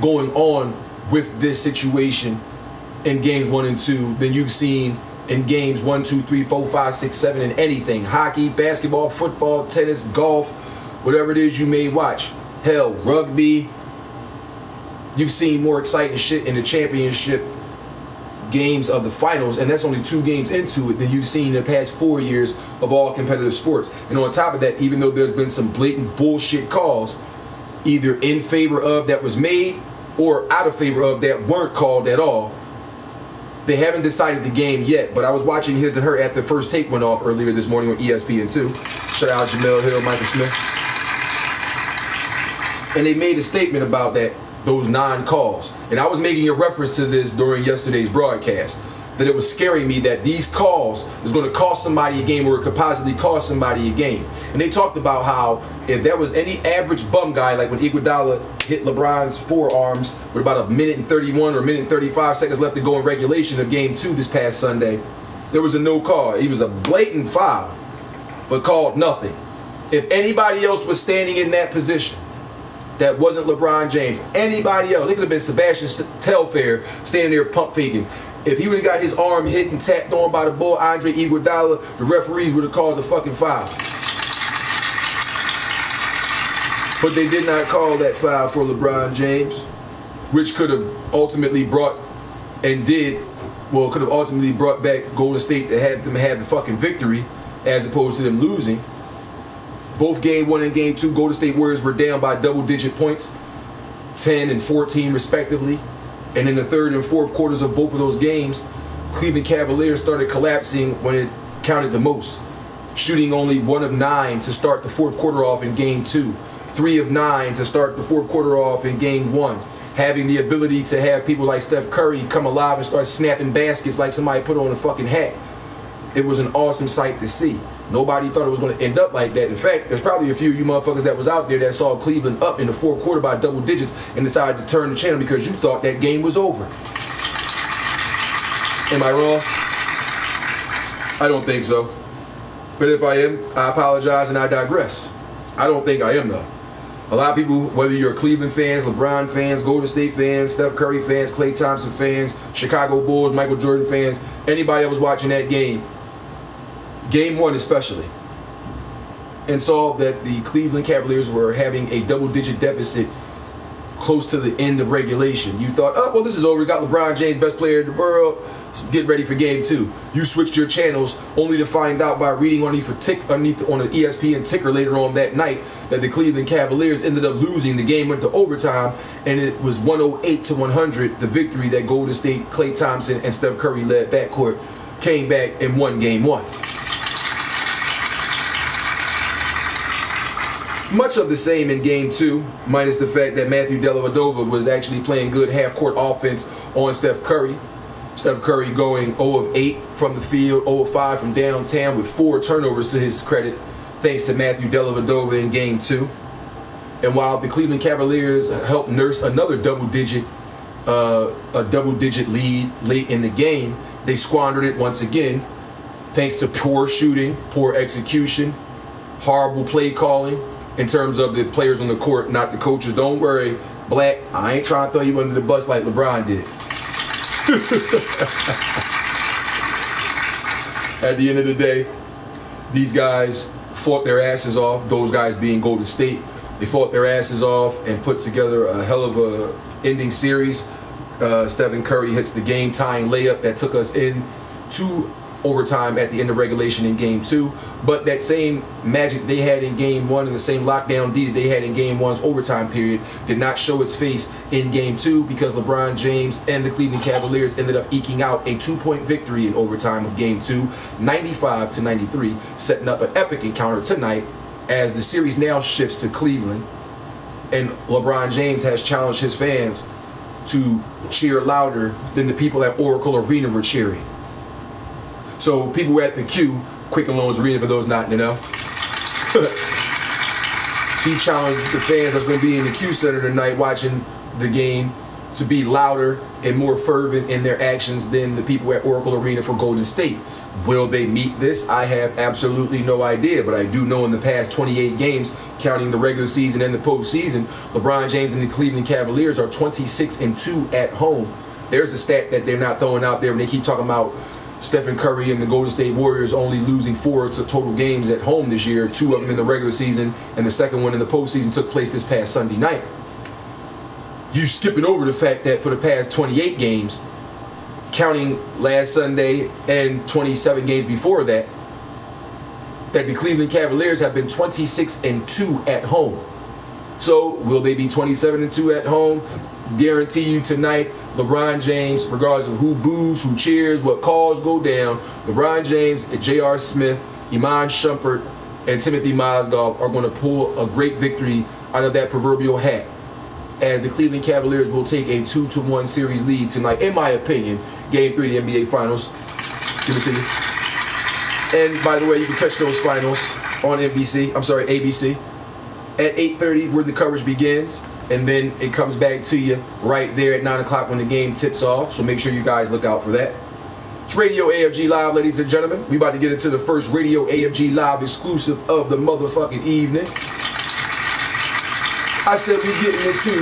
going on with this situation in games 1 and 2 than you've seen in games 1, 2, 3, 4, 5, 6, 7, and anything. Hockey, basketball, football, tennis, golf, whatever it is you may watch. Hell, rugby. You've seen more exciting shit in the championship games of the finals, and that's only 2 games into it, than you've seen in the past 4 years of all competitive sports. And on top of that, even though there's been some blatant bullshit calls, either in favor of that was made or out of favor of that weren't called at all, they haven't decided the game yet. But I was watching His and Her at the First Take went off earlier this morning on ESPN2. Shout out Jamel Hill, Michael Smith. And they made a statement about those 9 calls. And I was making a reference to this during yesterday's broadcast, that it was scaring me that these calls is going to cost somebody a game, or it could possibly cost somebody a game. And they talked about how if that was any average bum guy, like when Iguodala hit LeBron's forearms with about 1:31 or 1:35 seconds left to go in regulation of game 2 this past Sunday, there was a no call. He was a blatant foul, but called nothing. If anybody else was standing in that position, that wasn't LeBron James, anybody else, it could have been Sebastian Telfair standing there pump faking. If he would have got his arm hit and tapped on by the bull, Andre Iguodala, the referees would have called the fucking foul. But they did not call that foul for LeBron James, which could have ultimately brought back Golden State to have them have the fucking victory as opposed to them losing. Both game 1 and game 2, Golden State Warriors were down by double-digit points, 10 and 14 respectively. And in the third and fourth quarters of both of those games, Cleveland Cavaliers started collapsing when it counted the most, shooting only 1 of 9 to start the fourth quarter off in game 2, 3 of 9 to start the fourth quarter off in game 1, having the ability to have people like Steph Curry come alive and start snapping baskets like somebody put on a fucking hat. It was an awesome sight to see. Nobody thought it was going to end up like that. In fact, there's probably a few of you motherfuckers that was out there that saw Cleveland up in the fourth quarter by double digits and decided to turn the channel because you thought that game was over. Am I wrong? I don't think so. But if I am, I apologize and I digress. I don't think I am, though. A lot of people, whether you're Cleveland fans, LeBron fans, Golden State fans, Steph Curry fans, Klay Thompson fans, Chicago Bulls, Michael Jordan fans, anybody that was watching that game, game 1 especially, and saw that the Cleveland Cavaliers were having a double-digit deficit close to the end of regulation. You thought, oh, well, this is over. We got LeBron James, best player in the world. So get ready for game 2. You switched your channels only to find out by reading underneath on the ESPN ticker later on that night that the Cleveland Cavaliers ended up losing. The game went to overtime, and it was 108-100, the victory that Golden State, Klay Thompson, and Steph Curry led backcourt came back and won game 1. Much of the same in game 2, minus the fact that Matthew Dellavedova was actually playing good half-court offense on Steph Curry. Steph Curry going 0 of 8 from the field, 0 of 5 from downtown with 4 turnovers to his credit, thanks to Matthew Dellavedova in game 2. And while the Cleveland Cavaliers helped nurse another double-digit lead late in the game, they squandered it once again, thanks to poor shooting, poor execution, horrible play calling in terms of the players on the court, not the coaches. Don't worry, Black, I ain't trying to throw you under the bus like LeBron did. At the end of the day, these guys fought their asses off, those guys being Golden State. They fought their asses off and put together a hell of a ending series. Stephen Curry hits the game-tying layup that took us into overtime at the end of regulation in game 2. But that same magic they had in game 1 and the same lockdown D that they had in game 1's overtime period did not show its face in game 2 because LeBron James and the Cleveland Cavaliers ended up eking out a 2-point victory in overtime of game 2, 95-93, setting up an epic encounter tonight as the series now shifts to Cleveland, and LeBron James has challenged his fans to cheer louder than the people at Oracle Arena were cheering. So people were at the Q, Quicken Loans Arena for those not in the know. He challenged the fans that's going to be in the Q Center tonight watching the game to be louder and more fervent in their actions than the people at Oracle Arena for Golden State. Will they meet this? I have absolutely no idea, but I do know in the past 28 games, counting the regular season and the postseason, LeBron James and the Cleveland Cavaliers are 26-2 at home. There's a stat that they're not throwing out there when they keep talking about Stephen Curry and the Golden State Warriors only losing 4 total games at home this year, 2 of them in the regular season, and the second one in the postseason took place this past Sunday night. You skipping over the fact that for the past 28 games, counting last Sunday and 27 games before that, that the Cleveland Cavaliers have been 26-2 at home. So will they be 27-2 at home? Guarantee you tonight, LeBron James, regardless of who boos, who cheers, what calls go down, LeBron James, J.R. Smith, Iman Shumpert, and Timothy Mozgov are going to pull a great victory out of that proverbial hat, as the Cleveland Cavaliers will take a 2-1 series lead tonight, in my opinion. Game 3 of the NBA Finals. Give it to you. And by the way, you can catch those finals on ABC, at 8:30 where the coverage begins. And then it comes back to you right there at 9 o'clock when the game tips off. So make sure you guys look out for that. It's Radio AFG Live, ladies and gentlemen. We about to get into the first Radio AFG Live exclusive of the motherfucking evening. I said we're getting into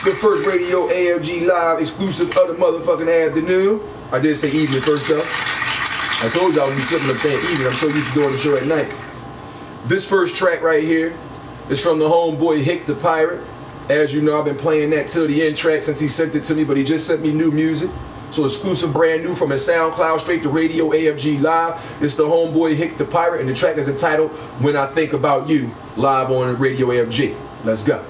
the first Radio AFG Live exclusive of the motherfucking afternoon. I did say evening first, though. I told y'all I would be slipping up saying evening. I'm so used to doing the show at night. This first track right here is from the homeboy Hick the Pirate. As you know, I've been playing that till the end track since he sent it to me, but he just sent me new music. So exclusive, brand new from his SoundCloud straight to Radio AFG Live. It's the homeboy Hick the Pirate, and the track is entitled When I Think About You, live on Radio AFG. Let's go.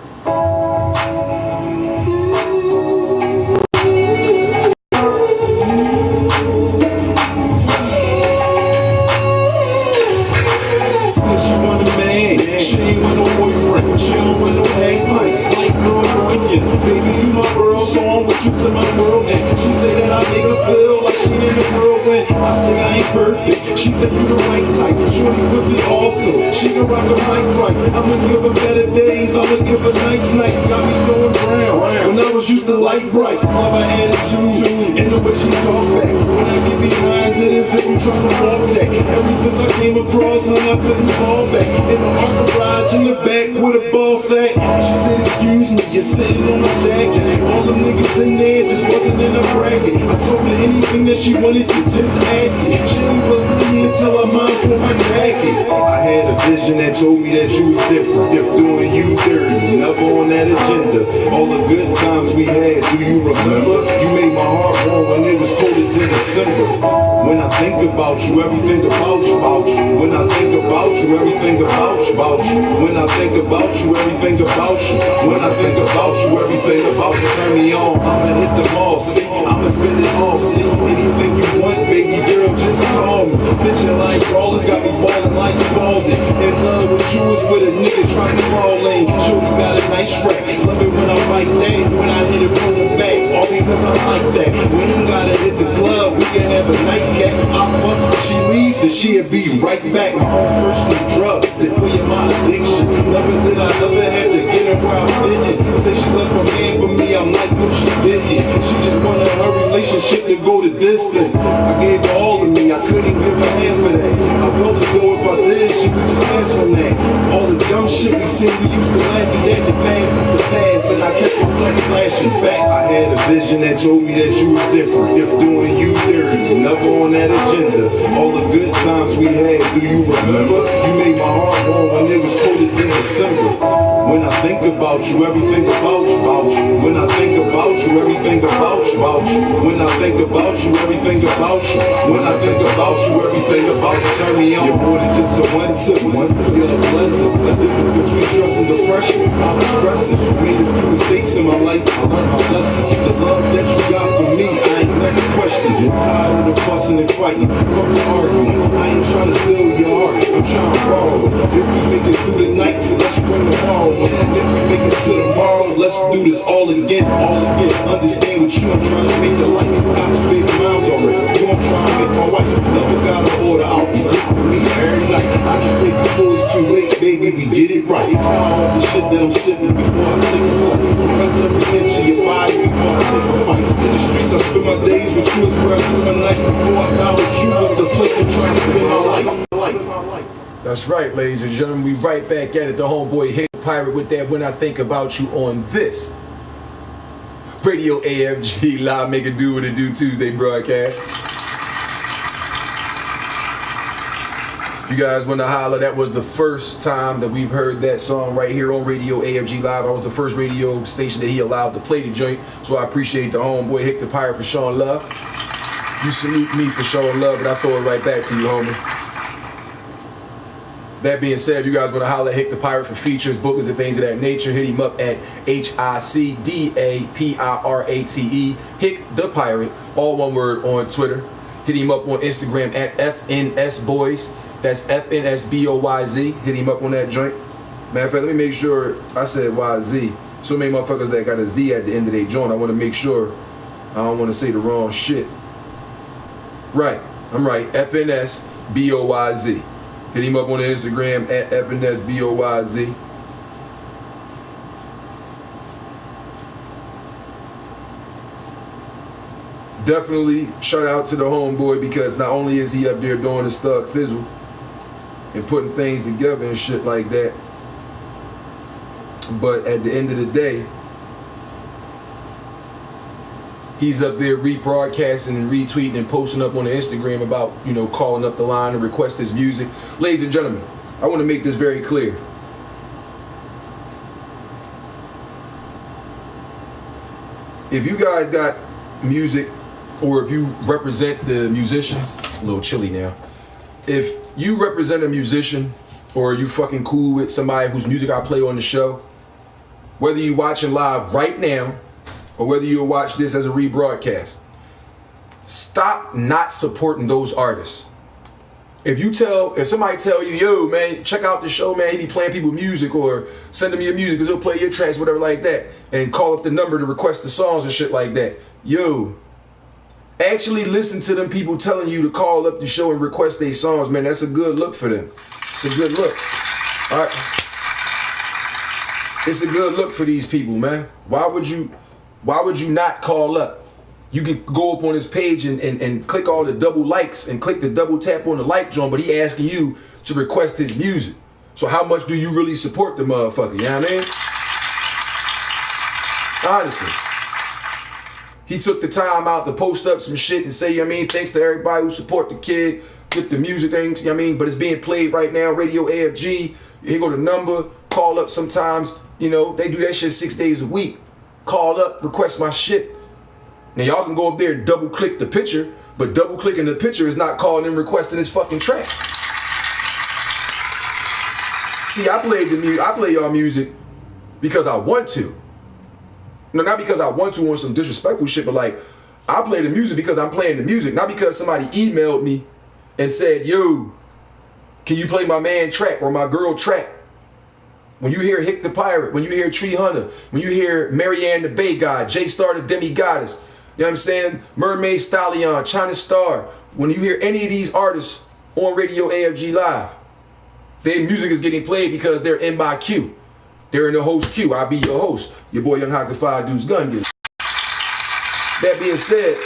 She ain't with no boyfriend, she don't with no hang fights, like girl weekends. Baby, you my girl, so I'm with you to my world. And she say that I make her feel like she in a whirlwind. I say I ain't perfect, she said you the right type. Shorty pussy awesome, she can rock a mic right. I'ma give her better days, I'ma give her nice nights. Got me going brown, when I was used to light bright. Love her attitude, and the way she talk back. When I get behind it, it's like I'm trying to walk that. Ever since I came across her, I couldn't fall back. In the garage in the back with a ball sack. She said, excuse me, you're sitting on my jacket. All the niggas in there just wasn't in a bracket. I told her anything that she wanted to just ask me. She didn't believe me until her mom put my jacket. I had a vision that told me that you was different. If doing you dirty, never on that agenda. All the good times we had, do you remember? You made my heart warm when it was colder than December. When I think about you, everything about you, about you. When I think about you, everything about you, about you. When I think about you, everything about you. When I think about you, everything about you. Turn me on, I'ma hit the mall, see. I'ma spend it all, see. Anything you want, baby girl, just call me. Picture like brawlers got me ballin' like Spalding. In love with you is with a nigga trying to fall in. Sure, you got a nice track. Love it when I fight that. When I hit it from the back, all because I like that. We ain't gotta hit the club, we can have a nightcap. I fuck when she leave, then she'll be right back. My own personal drug, to clear my addiction. Never did I ever have to get her where I fit in. Say she left her man for me, I'm like, what she didn't. She just wanted her relationship to go the distance. I gave her all of me, I couldn't give her half of that. I felt as though if I did, she would just pass on that. All the dumb shit we seen, we used to laugh at that. The past is the past, and I kept myself flashing back. I had a vision that told me that you was different. If doing you dirty, never on that agenda. All the good times we had, do you remember? You made my heart warm when it was colder than December. When I think about you, everything about you, about you. When I think about you, everything about you, about you. When I think about you, everything about you. When I think about you, everything about you. Turn me on. You're more than just a one-tip. You're a blessing. The difference between stress and depression. I was stressing. Made a few mistakes in my life. I learned my lesson. The love that you got for me, I ain't never questioned. You're tired of the fussing and fighting. Fuck the argument. I ain't trying to steal your heart. I'm trying to borrow it. If we make it through the night, let's bring tomorrow. If we make it to tomorrow, let's do this all again, all again. Understand what you, I'm trying to make your life. Got 2 big miles already. You, I'm trying to make my wife. Never got an order out. You get for me every night. I can make before it's too late, baby. We get it right. All the shit that I'm sipping before I take a flight. Press every inch of your body before I take a But my days with you is where I spend my nights. Before I followed you was the place to try to spend my life. That's right, ladies and gentlemen. We right back at it. The homeboy Hit Pirate with that When I Think About You on this Radio AFG Live Make It Do What It Do Tuesday broadcast. You guys want to holler? That was the first time that we've heard that song right here on Radio AFG Live. I was the first radio station that he allowed to play the joint, so I appreciate the homeboy Hick the Pirate for showing love. You salute me for showing love, but I throw it right back to you, homie. That being said, if you guys want to holler at Hick the Pirate for features, bookings, and things of that nature, hit him up at HICDAPIRATE, Hick the Pirate, all one word, on Twitter. Hit him up on Instagram at FNSBoys. That's FNSBOYZ. Hit him up on that joint. Matter of fact, let me make sure I said YZ. So many motherfuckers that got a Z at the end of their joint, I want to make sure I don't want to say the wrong shit. Right, I'm right. FNSBOYZ. Hit him up on the Instagram at FNSBOYZ. Definitely shout out to the homeboy, because not only is he up there doing his thug fizzle and putting things together and shit like that, but at the end of the day, he's up there rebroadcasting and retweeting and posting up on the Instagram about, you know, calling up the line and request his music. Ladies and gentlemen, I want to make this very clear. If you guys got music, or if you represent the musicians, it's a little chilly now. If you represent a musician, or you fucking cool with somebody whose music I play on the show, whether you watching live right now, or whether you'll watch this as a rebroadcast, stop not supporting those artists. If somebody tell you, yo, man, check out the show, man, he be playing people music, or send him your music because he'll play your tracks, whatever like that, and call up the number to request the songs and shit like that. Yo, actually listen to them people telling you to call up the show and request their songs, man. That's a good look for them. It's a good look. All right. It's a good look for these people, man. Why would you not call up? You can go up on his page and click all the double likes and click the double tap on the like joint, but he asking you to request his music. So how much do you really support the motherfucker? You know what I mean? Honestly. He took the time out to post up some shit and say, you know what I mean, thanks to everybody who support the kid with the music things, you know what I mean? But it's being played right now, Radio AFG. Here go the number, call up sometimes, you know, they do that shit 6 days a week. Call up, request my shit. Now y'all can go up there and double click the picture, but double clicking the picture is not calling and requesting his fucking track. See, I play y'all music because I want to. No, not because I want to on some disrespectful shit, but like, I play the music because I'm playing the music, not because somebody emailed me and said, yo, can you play my man track or my girl track? When you hear Hick the Pirate, when you hear Tree Hunter, when you hear Marianne the Bay God, J-Star the Demi Goddess, you know what I'm saying? Mermaid Stallion, China Star. When you hear any of these artists on Radio AFG Live, their music is getting played because they're in my queue. They're in the host queue. I'll be your host. Your boy Young Hawk the Five Dudes Gun Getter. That being said,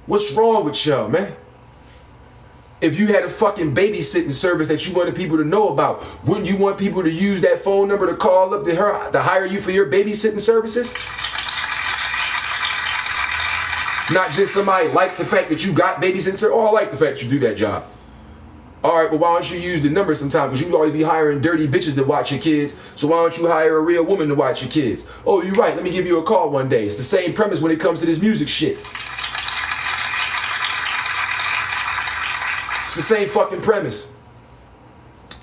what's wrong with y'all, man? If you had a fucking babysitting service that you wanted people to know about, wouldn't you want people to use that phone number to call up to hire you for your babysitting services? Not just somebody like the fact that you got babysitting service. Oh, I like the fact you do that job. All right, but why don't you use the number sometime? Because you always be hiring dirty bitches to watch your kids. So why don't you hire a real woman to watch your kids? Oh, you're right. Let me give you a call one day. It's the same premise when it comes to this music shit. It's the same fucking premise.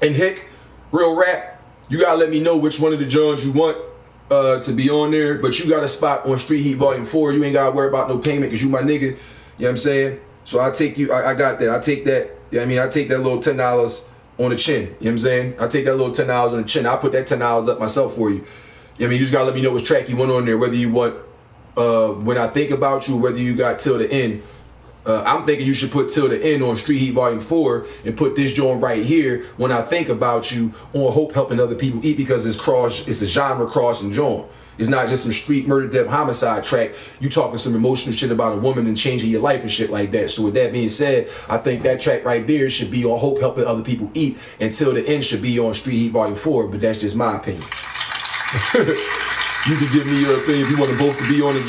And Hick, real rap, you gotta let me know which one of the Johns you want to be on there. But you got a spot on Street Heat Volume 4. You ain't gotta worry about no payment because you my nigga. You know what I'm saying? So I take you, I got that. I take that. Yeah, I mean, I take that little $10 on the chin. You know what I'm saying? I take that little $10 on the chin. I'll put that $10 up myself for you. You know what I mean? You just got to let me know which track you want on there, whether you want When I Think About You, whether you got Till the End. I'm thinking you should put Till the End on Street Heat Volume 4 and put this joint right here, When I Think About You, on Hope Helping Other People Eat, because it's a genre crossing joint. It's not just some street murder, death, homicide track. You talking some emotional shit about a woman and changing your life and shit like that. So with that being said, I think that track right there should be on Hope Helping Other People Eat, and Till the End should be on Street Heat Volume 4, but that's just my opinion. You can give me your opinion if you want them both to be on the